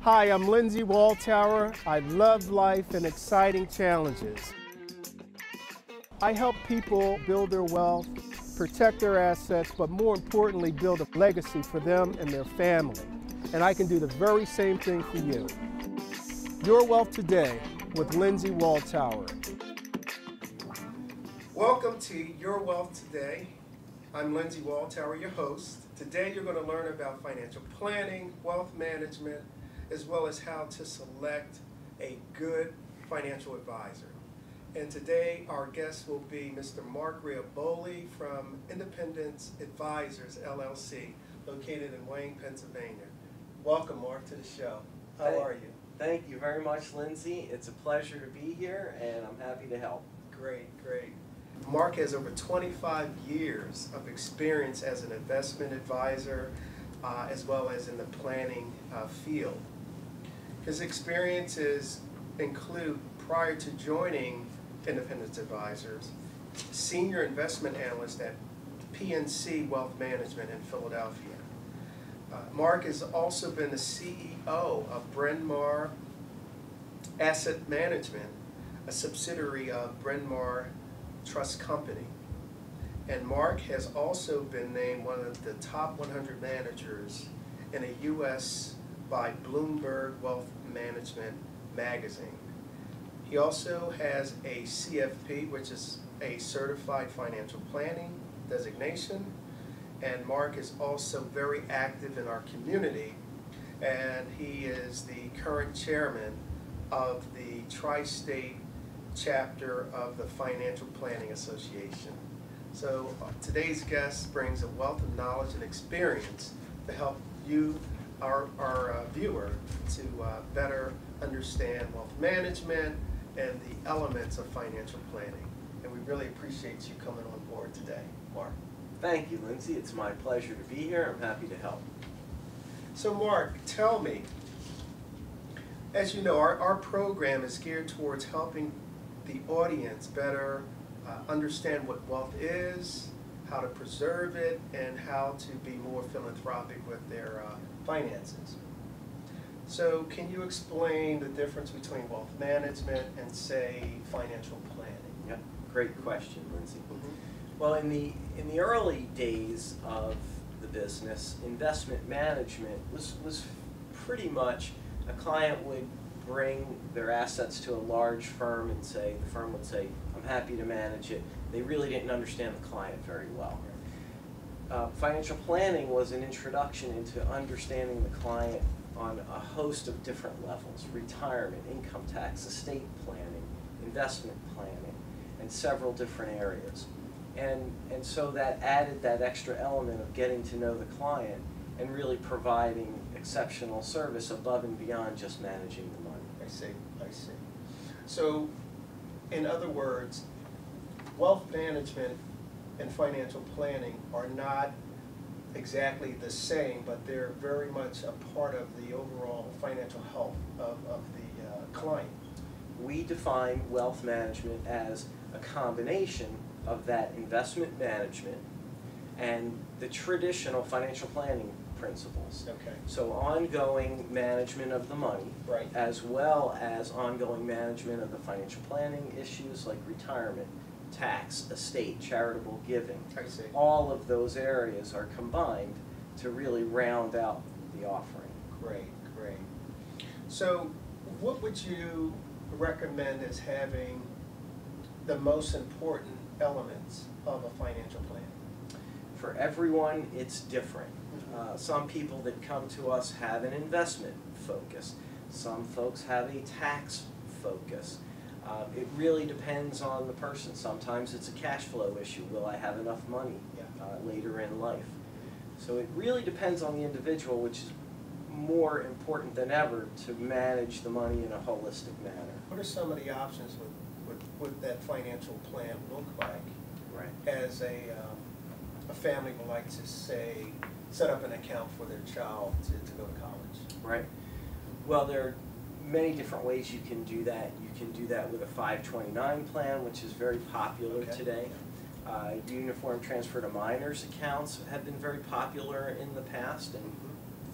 Hi, I'm Lindsay Walltower. I love life and exciting challenges. I help people build their wealth, protect their assets, but more importantly, build a legacy for them and their family. And I can do the very same thing for you. Your Wealth Today with Lindsay Walltower. Welcome to Your Wealth Today. I'm Lindsay Walltower, your host. Today you're going to learn about financial planning, wealth management, as well as how to select a good financial advisor. And today our guest will be Mr. Mark Riaboli from Independence Advisors, LLC, located in Wayne, Pennsylvania. Welcome, Mark, to the show. How are you? Thank you very much, Lindsay. It's a pleasure to be here, and I'm happy to help. Great, great. Mark has over 25 years of experience as an investment advisor, as well as in the planning field. His experiences include, prior to joining Independence Advisors, senior investment analyst at PNC Wealth Management in Philadelphia. Mark has also been the CEO of Bryn Mawr Asset Management, a subsidiary of Bryn Mawr Trust Company. And Mark has also been named one of the top 100 managers in a U.S. by Bloomberg Wealth Management magazine. He also has a CFP, which is a Certified Financial Planning designation, and Mark is also very active in our community, and he is the current chairman of the Tri-State chapter of the Financial Planning Association. So today's guest brings a wealth of knowledge and experience to help you, our viewer, to better understand wealth management and the elements of financial planning. And we really appreciate you coming on board today, Mark. Thank you, Lindsay. It's my pleasure to be here. I'm happy to help. So Mark, tell me, as you know, our program is geared towards helping the audience better understand what wealth is, how to preserve it, and how to be more philanthropic with their finances. So can you explain the difference between wealth management and, say, financial planning? Yeah, great question, Lindsay. Mm-hmm. Well, in the early days of the business, investment management was pretty much a client would bring their assets to a large firm and say, the firm would say, I'm happy to manage it. They really didn't understand the client very well. Financial planning was an introduction into understanding the client on a host of different levels: retirement, income tax, estate planning, investment planning, and several different areas. And so that added that extra element of getting to know the client and really providing exceptional service above and beyond just managing the money. I see. So, in other words, wealth management and financial planning are not exactly the same, but they're very much a part of the overall financial health of the client. We define wealth management as a combination of that investment management and the traditional financial planning principles. Okay. So ongoing management of the money, right, as well as ongoing management of the financial planning issues like retirement, tax, estate, charitable giving. I see. All of those areas are combined to really round out the offering. Great. So what would you recommend as having the most important elements of a financial plan? For everyone, it's different. Some people that come to us have an investment focus. Some folks have a tax focus. It really depends on the person. Sometimes it's a cash flow issue. Will I have enough money later in life? So it really depends on the individual, which is more important than ever to manage the money in a holistic manner. What are some of the options what that financial plan look like? Right. As a family would like to, say, set up an account for their child to go to college? Right. Well, there are many different ways you can do that. You can do that with a 529 plan, which is very popular today. Uniform transfer to minors accounts have been very popular in the past, and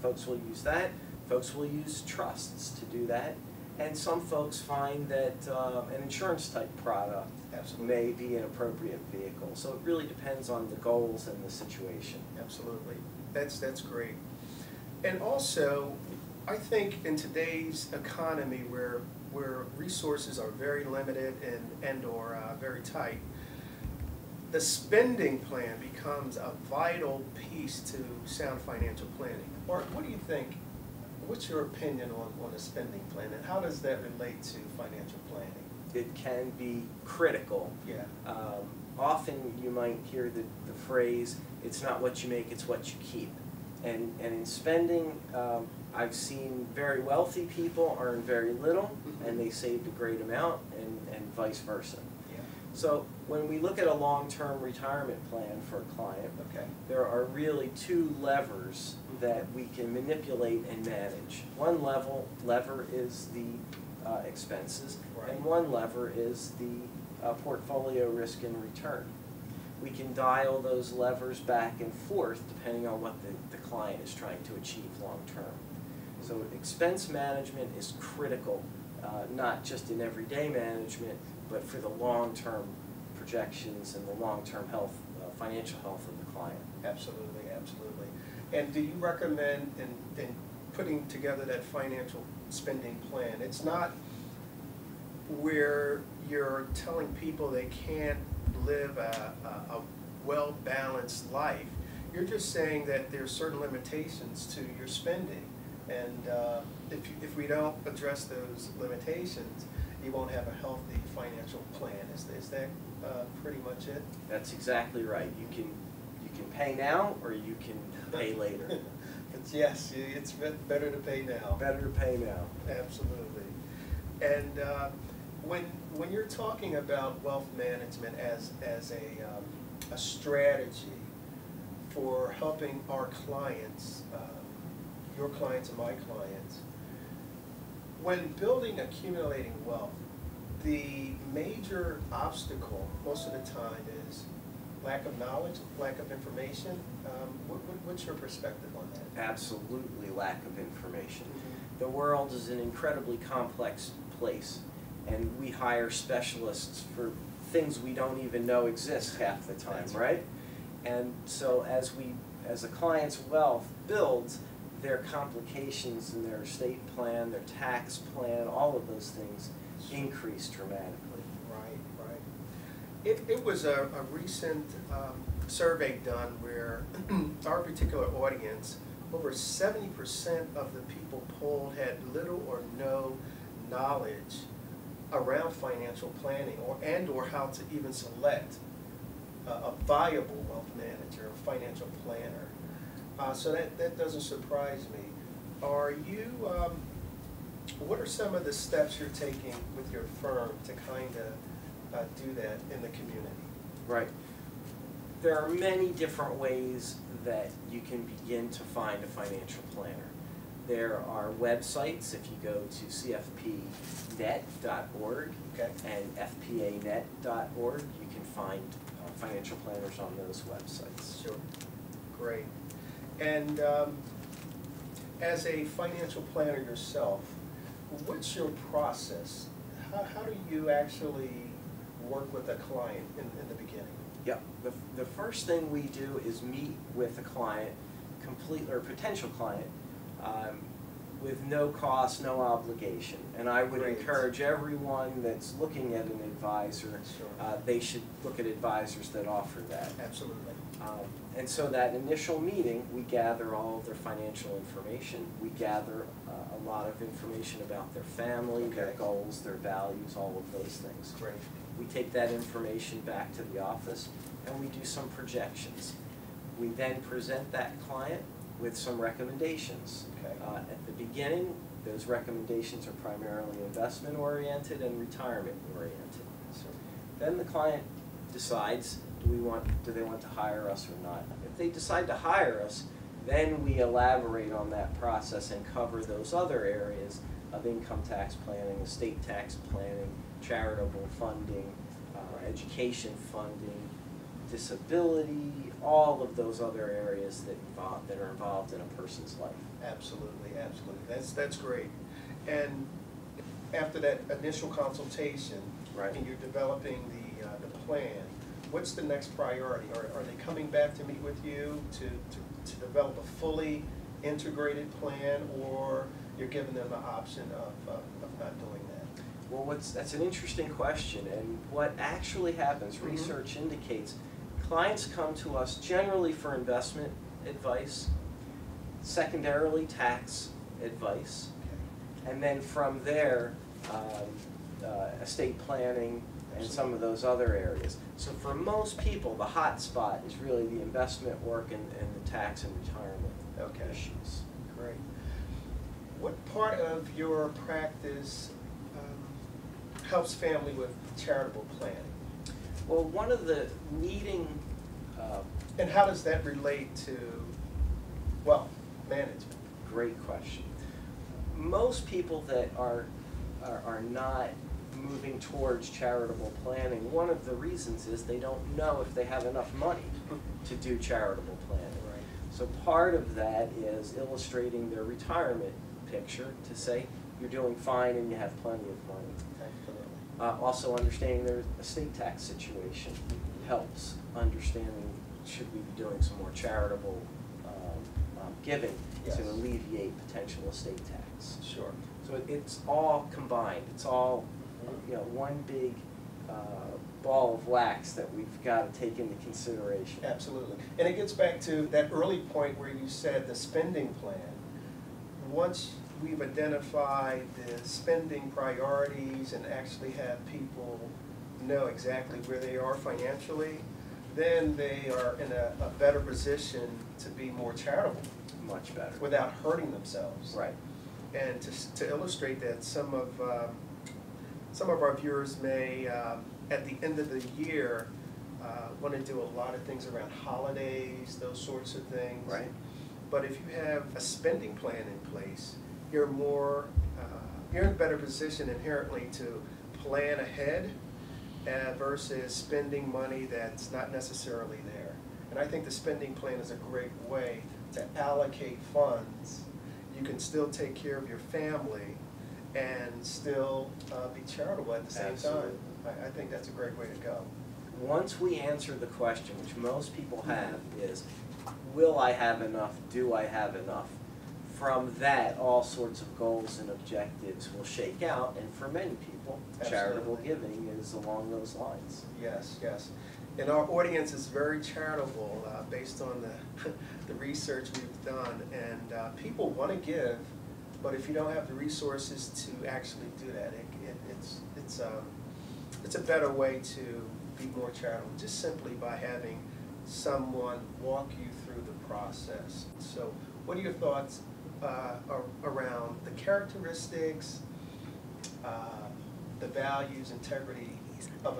folks will use that. Folks will use trusts to do that. And some folks find that an insurance type product may be an appropriate vehicle. So it really depends on the goals and the situation. Absolutely. That's great. And also, I think in today's economy where resources are very limited and/or very tight, the spending plan becomes a vital piece to sound financial planning. Or what do you think? What's your opinion on a spending plan, and how does that relate to financial planning? It can be critical. Yeah. Often you might hear the phrase, it's not what you make, it's what you keep. And in spending, I've seen very wealthy people earn very little, and they saved a great amount, and vice versa. Yeah. So when we look at a long-term retirement plan for a client, Okay. there are really two levers that we can manipulate and manage. One lever is the expenses, Right. and one lever is the portfolio risk and return. We can dial those levers back and forth depending on what the client is trying to achieve long term. So expense management is critical, not just in everyday management, but for the long-term projections and the long-term health, financial health of the client. Absolutely, absolutely. And do you recommend in putting together that financial spending plan, it's not where you're telling people they can't live a well-balanced life. You're just saying that there's certain limitations to your spending. And if we don't address those limitations, you won't have a healthy financial plan. Is that pretty much it? That's exactly right. You can pay now, or you can pay later. But yes, it's better to pay now. Better to pay now. Absolutely. And when you're talking about wealth management as a strategy for helping our clients, your clients and my clients, when building, accumulating wealth, the major obstacle most of the time is lack of knowledge, lack of information. What's your perspective on that? Absolutely lack of information. The world is an incredibly complex place, and we hire specialists for things we don't even know exist half the time, right? And so as a client's wealth builds, their complications in their estate plan, their tax plan, all of those things increase dramatically. Right. It was a recent survey done where our particular audience, over 70% of the people polled had little or no knowledge around financial planning or how to even select a viable wealth manager, a financial planner. So that doesn't surprise me. Are you, what are some of the steps you're taking with your firm to kind of do that in the community? Right. There are many different ways that you can begin to find a financial planner. There are websites. If you go to cfpnet.org and fpanet.org, you can find financial planners on those websites. Sure. Great. And as a financial planner yourself, what's your process? How do you actually work with a client in the beginning? Yeah, the first thing we do is meet with a client, or potential client, with no cost, no obligation. And I would encourage everyone that's looking at an advisor, they should look at advisors that offer that. Absolutely. And so that initial meeting, we gather all of their financial information. We gather a lot of information about their family, their goals, their values, all of those things. Great. We take that information back to the office and we do some projections. We then present that client with some recommendations. At the beginning, those recommendations are primarily investment oriented and retirement oriented. So then the client decides, do they want to hire us or not? If they decide to hire us, then we elaborate on that process and cover those other areas of income tax planning, estate tax planning, charitable funding, education funding, disability, all of those other areas that are involved in a person's life. Absolutely, absolutely. That's great. And after that initial consultation, Right. and you're developing the plan, what's the next priority? Are they coming back to meet with you to develop a fully integrated plan, or you're giving them the option of not doing that? Well, that's an interesting question, and what actually happens, Mm-hmm. research indicates, clients come to us generally for investment advice, secondarily tax advice, and then from there, estate planning and some of those other areas. So for most people, the hot spot is really the investment work and the tax and retirement issues. Great. What part of your practice helps family with charitable planning? Well, one of the leading And how does that relate to wealth management? great question. Most people that are not moving towards charitable planning, one of the reasons is they don't know if they have enough money to do charitable planning. Right. So part of that is illustrating their retirement picture to say you're doing fine and you have plenty of money. Absolutely. Also understanding their estate tax situation helps understanding should we be doing some more charitable giving Yes. to alleviate potential estate tax. Sure. So it's all combined. It's all one big ball of wax that we've got to take into consideration. Absolutely. And it gets back to that early point where you said the spending plan. Once we've identified the spending priorities and actually have people know exactly where they are financially, then they are in a better position to be more charitable Much better. without hurting themselves. Right. And to illustrate that, some of our viewers may, at the end of the year, want to do a lot of things around holidays, those sorts of things. Right. But if you have a spending plan in place, you're in a better position inherently to plan ahead versus spending money that's not necessarily there. And I think the spending plan is a great way to allocate funds. You can still take care of your family and still be charitable at the same Absolutely. time. I think that's a great way to go. Once we answer the question, which most people have, is will I have enough? Do I have enough? From that, all sorts of goals and objectives will shake out, and for many people, charitable Absolutely. giving is along those lines. Yes, yes. And our audience is very charitable based on the research we've done. And people want to give, but if you don't have the resources to actually do that, it's a better way to be more charitable, just simply by having someone walk you through the process. So what are your thoughts around the characteristics, the values, integrity of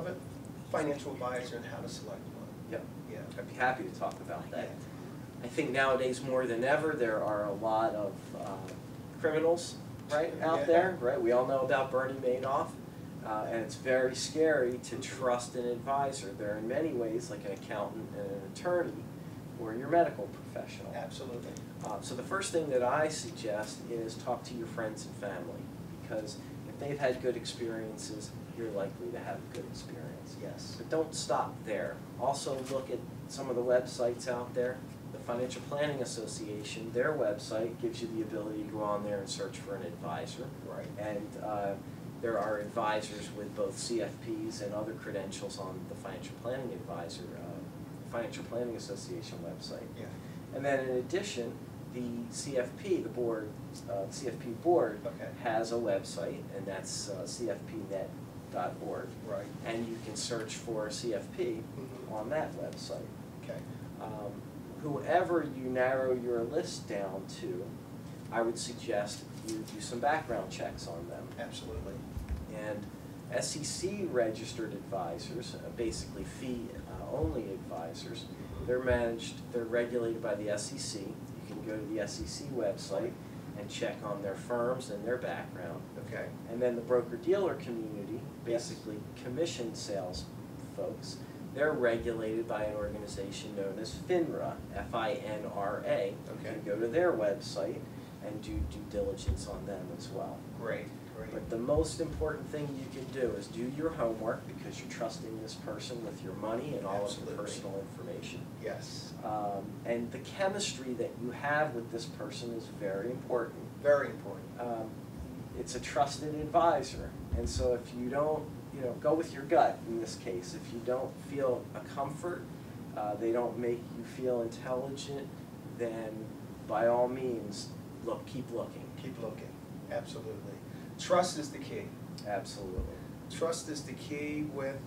a financial advisor and how to select one? Yep. Yeah. I'd be happy to talk about that. Yeah. I think nowadays more than ever there are a lot of criminals out Yeah. there, right? We all know about Bernie Madoff, and it's very scary to trust an advisor. They're in many ways like an accountant and an attorney or your medical professional. Absolutely. So the first thing that I suggest is talk to your friends and family, because if they've had good experiences, you're likely to have a good experience. Yes. But don't stop there. Also look at some of the websites out there. The Financial Planning Association, their website gives you the ability to go on there and search for an advisor. Right. And there are advisors with both CFPs and other credentials on the Financial Planning Financial Planning Association website. Yeah. And then in addition, the CFP, the board, CFP board Okay. has a website, and that's cfpnet.org. Right. And you can search for CFP Mhm. on that website. Okay. Whoever you narrow your list down to, I would suggest you do some background checks on them. Absolutely. And SEC registered advisors, basically fee-only advisors, they're regulated by the SEC. You can go to the SEC website and check on their firms and their background. Okay. And then the broker-dealer community, Yes. basically commission sales folks, They're regulated by an organization known as FINRA, F-I-N-R-A. You Okay. can go to their website and do due diligence on them as well. Great, great. But the most important thing you can do is do your homework, because you're trusting this person with your money and all of your personal information. Yes. And the chemistry that you have with this person is very important. Very important. It's a trusted advisor, and so if you don't, go with your gut in this case. If you don't feel a comfort, they don't make you feel intelligent, then by all means, keep looking. Keep looking. Absolutely. Trust is the key. Absolutely. Trust is the key with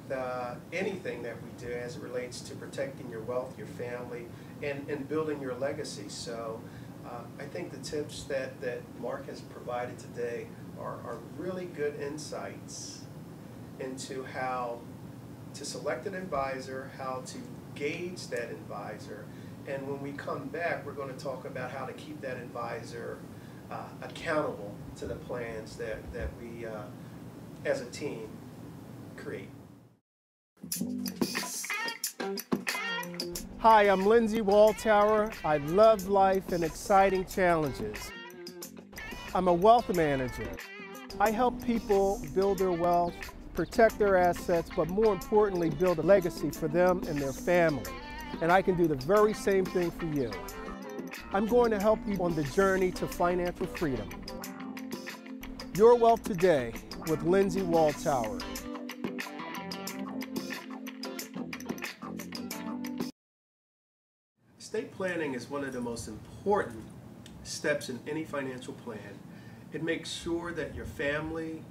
anything that we do as it relates to protecting your wealth, your family, and building your legacy. So I think the tips that Mark has provided today are really good insights into how to select an advisor, how to gauge that advisor, and when we come back, we're going to talk about how to keep that advisor accountable to the plans that we, as a team, create. Hi, I'm Lindsay Walltower. I love life and exciting challenges. I'm a wealth manager. I help people build their wealth, protect their assets, but more importantly, build a legacy for them and their family. And I can do the very same thing for you. I'm going to help you on the journey to financial freedom. Your Wealth Today with Lindsay Walltower. Estate planning is one of the most important steps in any financial plan. It makes sure that your family,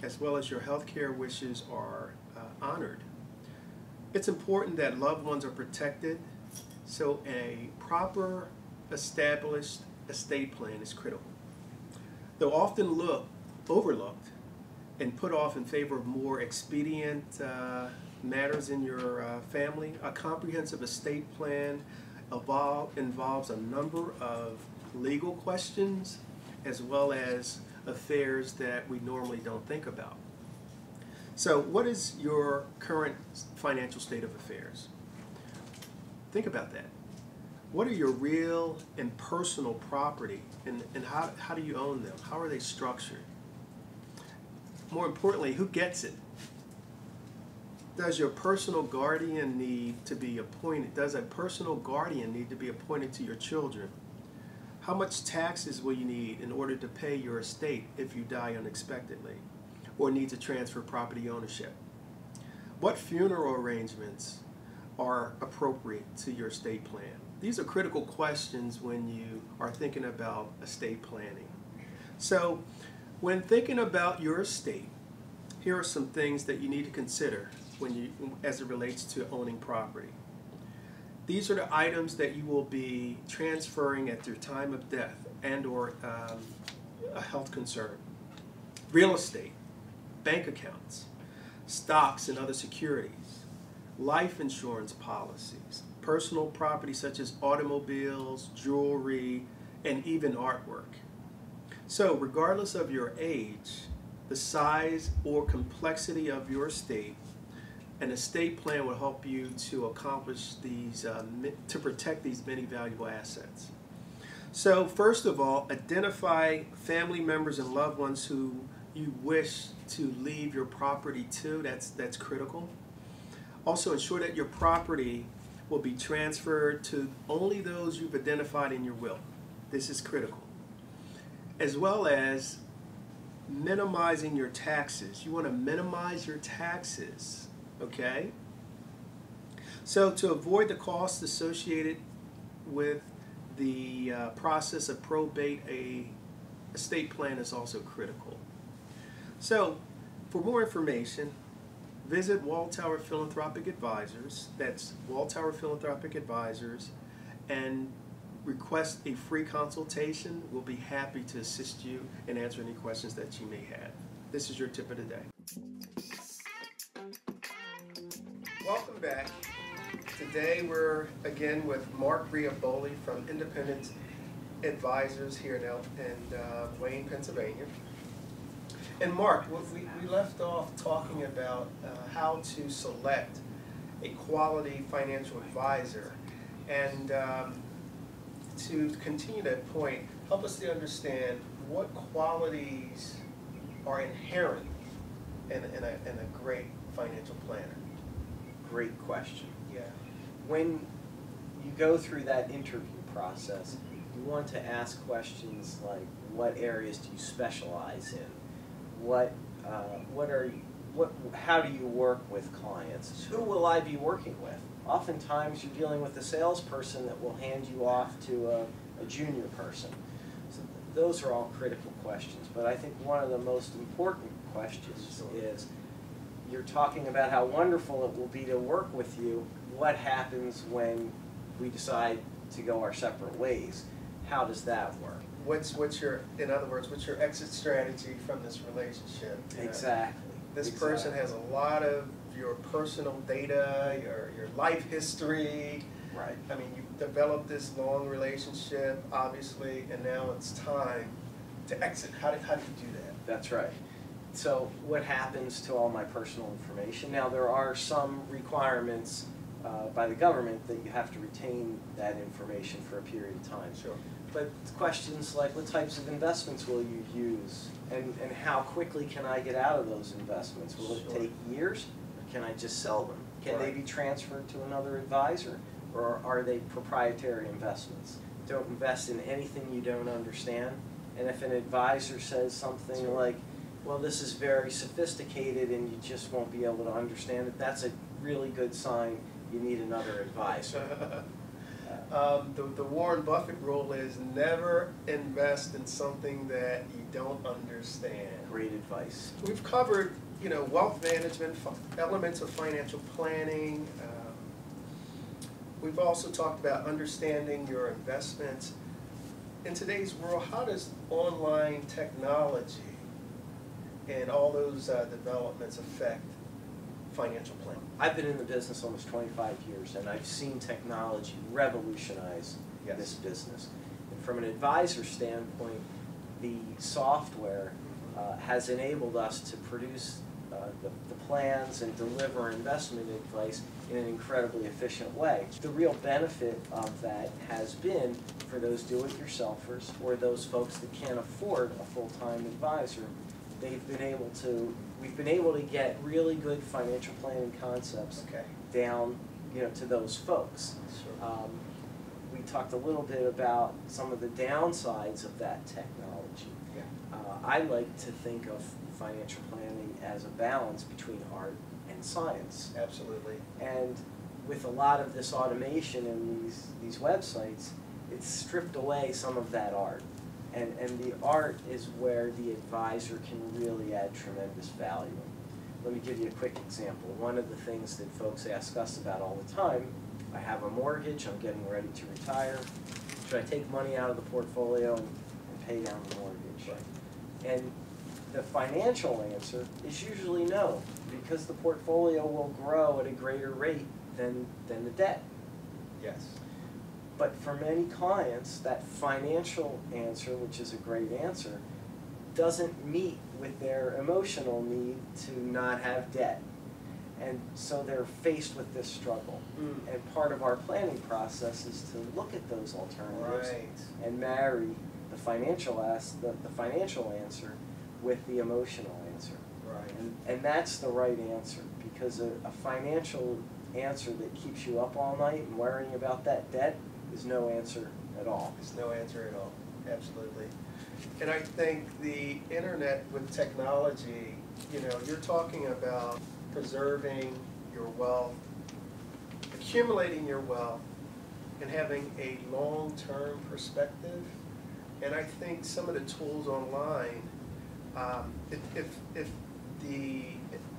as well as your healthcare wishes, are honored. It's important that loved ones are protected, so a proper established estate plan is critical. Though often overlooked and put off in favor of more expedient matters in your family, a comprehensive estate plan involves a number of legal questions as well as affairs that we normally don't think about. So what is your current financial state of affairs? Think about that. What are your real and personal property, and how do you own them? How are they structured? More importantly, who gets it? Does your personal guardian need to be appointed? Does a personal guardian need to be appointed to your children? How much taxes will you need in order to pay your estate if you die unexpectedly or need to transfer property ownership? What funeral arrangements are appropriate to your estate plan? These are critical questions when you are thinking about estate planning. So when thinking about your estate, here are some things that you need to consider as it relates to owning property. These are the items that you will be transferring at your time of death and or a health concern. Real estate, bank accounts, stocks and other securities, life insurance policies, personal property such as automobiles, jewelry, and even artwork. So regardless of your age, the size or complexity of your estate, an estate plan will help you to accomplish these, to protect these many valuable assets. So first of all, identify family members and loved ones who you wish to leave your property to. That's critical. Also ensure that your property will be transferred to only those you've identified in your will. This is critical. As well as minimizing your taxes. You want to minimize your taxes. Okay? So to avoid the costs associated with the process of probate, a estate plan is also critical. So for more information, visit Walltower Philanthropic Advisors, that's Walltower Philanthropic Advisors, and request a free consultation. We'll be happy to assist you and answer any questions that you may have. This is your tip of the day. Welcome back. Today we're again with Mark Riaboli from Independent Advisors here in Wayne, Pennsylvania. And Mark, we left off talking about how to select a quality financial advisor. And to continue that point, help us to understand what qualities are inherent in a great financial planner. Great question. Yeah. When you go through that interview process, you want to ask questions like, what areas do you specialize in? How do you work with clients? Who will I be working with? Oftentimes you're dealing with a salesperson that will hand you off to a junior person. So those are all critical questions, but I think one of the most important questions is, you're talking about how wonderful it will be to work with you. What happens when we decide to go our separate ways? How does that work? In other words, what's your exit strategy from this relationship? Exactly. This person has a lot of your personal data, your life history. Right. I mean, you've developed this long relationship, obviously, and now it's time to exit. How do you do that? That's right. So what happens to all my personal information? Now, there are some requirements by the government that you have to retain that information for a period of time. Sure. But questions like, what types of investments will you use? And how quickly can I get out of those investments? Will it take years? Or can I just sell them? Can they be transferred to another advisor? Or are they proprietary investments? Don't invest in anything you don't understand. And if an advisor says something like, well, this is very sophisticated and you just won't be able to understand it, that's a really good sign you need another advisor. The Warren Buffett rule is never invest in something that you don't understand. Great advice. We've covered, wealth management, elements of financial planning. We've also talked about understanding your investments. In today's world, how does online technology and all those developments affect financial planning? I've been in the business almost 25 years, and I've seen technology revolutionize this business. And from an advisor standpoint, the software has enabled us to produce the plans and deliver investment advice in an incredibly efficient way. The real benefit of that has been for those do-it-yourselfers or those folks that can't afford a full-time advisor. We've been able to get really good financial planning concepts down, to those folks. Sure. We talked a little bit about some of the downsides of that technology. Yeah. I like to think of financial planning as a balance between art and science. Absolutely. And with a lot of this automation in these websites, it's stripped away some of that art. And the art is where the advisor can really add tremendous value. Let me give you a quick example. One of the things that folks ask us about all the time, I have a mortgage, I'm getting ready to retire. Should I take money out of the portfolio and pay down the mortgage? Right. And the financial answer is usually no, because the portfolio will grow at a greater rate than the debt. Yes. But for many clients, that financial answer, which is a great answer, doesn't meet with their emotional need to not have debt. And so they're faced with this struggle. And part of our planning process is to look at those alternatives and marry the financial answer with the emotional answer. Right. And that's the right answer, because a financial answer that keeps you up all night and worrying about that debt is no answer at all. There's no answer at all. Absolutely. And I think the internet with technology, you're talking about preserving your wealth, accumulating your wealth, and having a long-term perspective. And I think some of the tools online, if the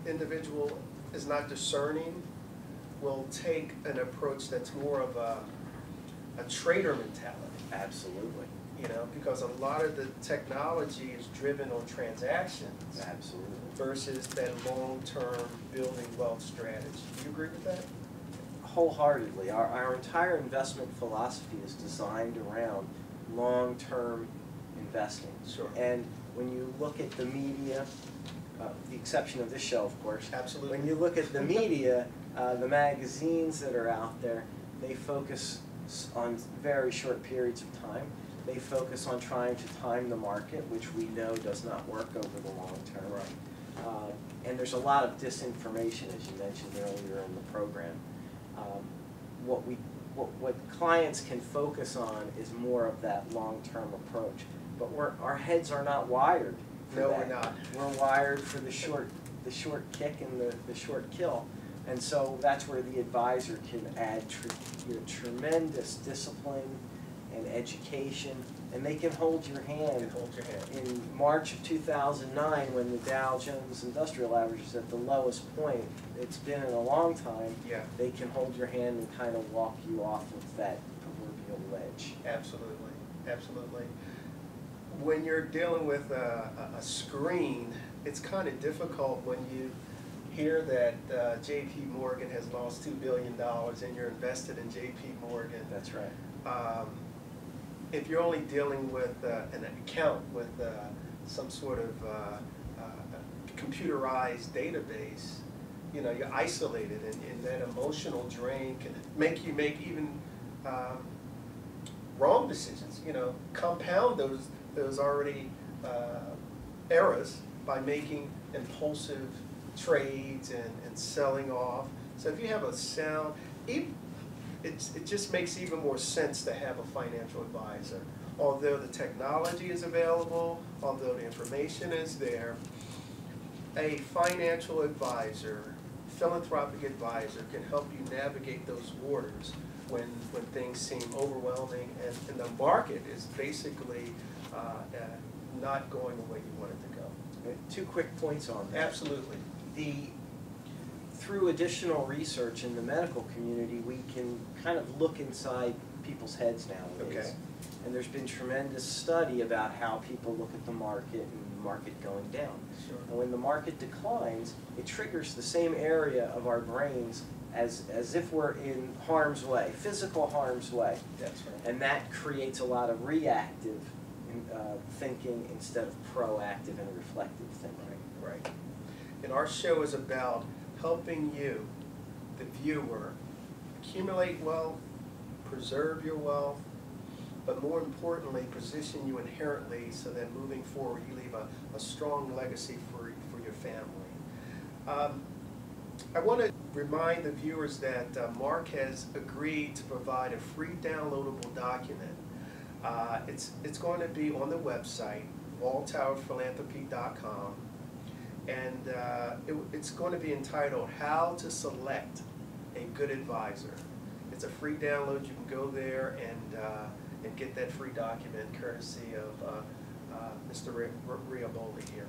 individual is not discerning, will take an approach that's more of a trader mentality. Absolutely. Because a lot of the technology is driven on transactions. Absolutely. Versus that long-term building wealth strategy. Do you agree with that? Wholeheartedly. Our entire investment philosophy is designed around long-term investing. Sure. And when you look at the media, the exception of this show, of course. Absolutely. When you look at the media, The magazines that are out there, they focus on very short periods of time. They focus on trying to time the market, which we know does not work over the long term. Right. And there's a lot of disinformation, as you mentioned earlier in the program. What clients can focus on is more of that long-term approach. But our heads are not wired for No, that. we're not. We're wired for the short kick and the short kill. And so that's where the advisor can add tremendous discipline and education, and they can hold your hand. In March of 2009, when the Dow Jones Industrial Average is at the lowest point it's been in a long time, Yeah. they can hold your hand and kind of walk you off of that proverbial ledge. Absolutely, absolutely. When you're dealing with a screen, it's kind of difficult when you hear that J.P. Morgan has lost $2 billion and you're invested in J.P. Morgan. That's right. If you're only dealing with an account with some sort of computerized database, you know, you're isolated, and that emotional drain can make you make even wrong decisions. You know, compound those already errors by making impulsive trades and selling off. So if you have a sound, it just makes even more sense to have a financial advisor. Although the technology is available, although the information is there, a financial advisor, philanthropic advisor, can help you navigate those waters when things seem overwhelming and the market is basically not going the way you want it to go. 2 quick points on that. Absolutely. Through additional research in the medical community, we can kind of look inside people's heads nowadays. Okay. And there's been tremendous study about how people look at the market and the market going down. Sure. And when the market declines, it triggers the same area of our brains as if we're in harm's way, physical harm's way. That's right. And that creates a lot of reactive thinking instead of proactive and reflective thinking. Right. And our show is about helping you, the viewer, accumulate wealth, preserve your wealth, but more importantly, position you inherently so that moving forward you leave a strong legacy for your family. I want to remind the viewers that Mark has agreed to provide a free downloadable document. It's going to be on the website, walltowerphilanthropy.com. And it's going to be entitled How to Select a Good Advisor. It's a free download. You can go there and get that free document courtesy of Mr. Riaboli here.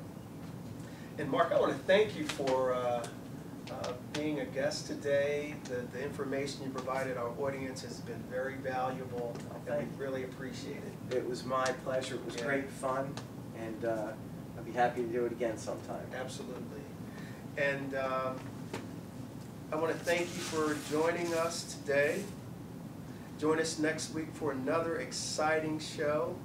And Mark, I want to thank you for being a guest today. The information you provided our audience has been very valuable, and we really appreciate it. It was my pleasure. It was great fun, and I'd be happy to do it again sometime. Absolutely. And I want to thank you for joining us today. Join us next week for another exciting show.